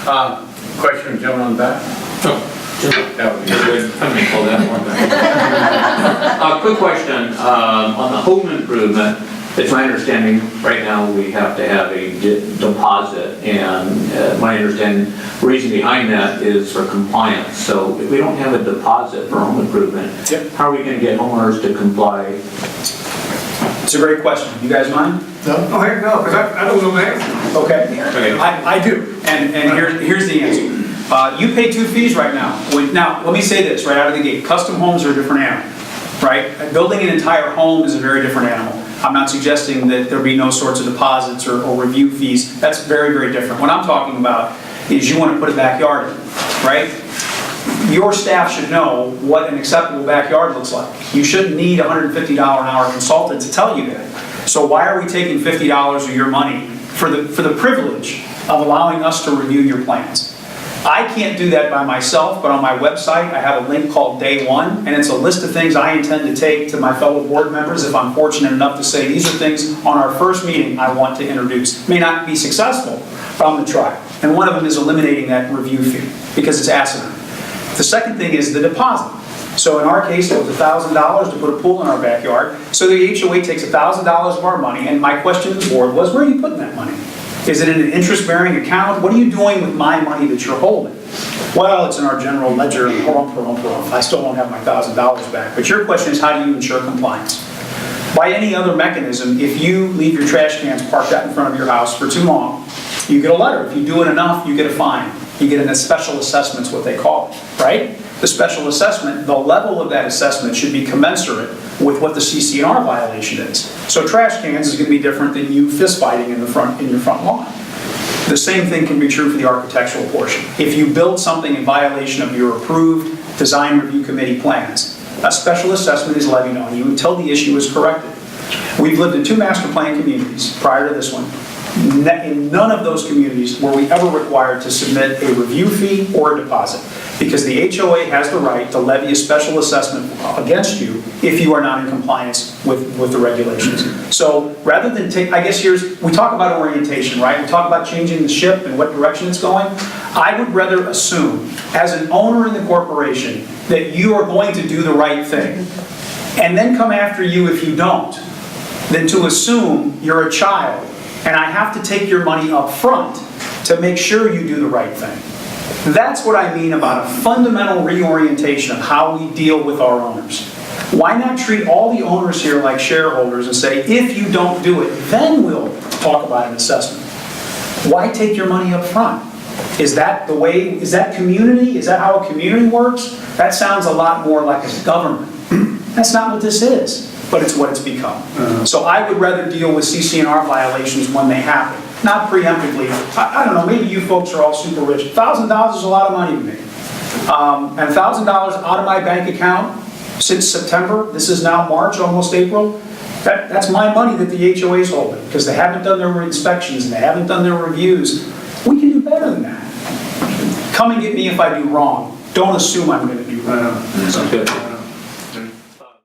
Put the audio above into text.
Question, gentleman on the back? That would be good. I'm gonna pull that one back. Quick question, on the home improvement, it's my understanding right now we have to have a deposit, and my understanding, reason behind that is for compliance. So if we don't have a deposit for home improvement, how are we gonna get homeowners to comply? It's a great question. You guys mind? No, heck no, because I don't know the answer. Okay. I do, and here's the answer. You pay 2 fees right now. Now, let me say this right out of the gate. Custom homes are a different animal, right? Building an entire home is a very different animal. I'm not suggesting that there be no sorts of deposits or review fees. That's very, very different. What I'm talking about is you want to put a backyard in, right? Your staff should know what an acceptable backyard looks like. You shouldn't need a $150 an hour consultant to tell you that. So why are we taking $50 of your money for the privilege of allowing us to review your plans? I can't do that by myself, but on my website I have a link called Day One, and it's a list of things I intend to take to my fellow board members if I'm fortunate enough to say these are things on our first meeting I want to introduce. May not be successful, but I'm going to try. And one of them is eliminating that review fee because it's asinine. The second thing is the deposit. So in our case, it was $1,000 to put a pool in our backyard. So the HOA takes $1,000 of our money, and my question to the board was, where are you putting that money? Is it in an interest-bearing account? What are you doing with my money that you're holding? Well, it's in our general ledger, and I still don't have my $1,000 back. But your question is, how do you ensure compliance? By any other mechanism, if you leave your trash cans parked out in front of your house for too long, you get a letter. If you do it enough, you get a fine. You get a special assessment, is what they call it, right? The special assessment, the level of that assessment should be commensurate with what the CC&R violation is. So trash cans is going to be different than you fist fighting in your front lawn. The same thing can be true for the architectural portion. If you build something in violation of your approved design review committee plans, a special assessment is levied on you until the issue is corrected. We've lived in 2 master plan communities prior to this one. In none of those communities were we ever required to submit a review fee or a deposit, because the HOA has the right to levy a special assessment against you if you are not in compliance with the regulations. So rather than take, I guess we talk about orientation, right? We talk about changing the ship and what direction it's going. I would rather assume, as an owner in the corporation, that you are going to do the right thing, and then come after you if you don't, than to assume you're a child and I have to take your money up front to make sure you do the right thing. That's what I mean about a fundamental reorientation of how we deal with our owners. Why not treat all the owners here like shareholders and say, if you don't do it, then we'll talk about an assessment? Why take your money up front? Is that the way, is that community? Is that how a community works? That sounds a lot more like a government. That's not what this is, but it's what it's become. So I would rather deal with CC&R violations when they happen, not preemptively. I don't know, maybe you folks are all super rich. $1,000 is a lot of money to me. And $1,000 out of my bank account since September, this is now March, almost April, that's my money that the HOA is holding, because they haven't done their inspections and they haven't done their reviews. We can do better than that. Come and get me if I do wrong. Don't assume I'm going to do wrong. Sounds good.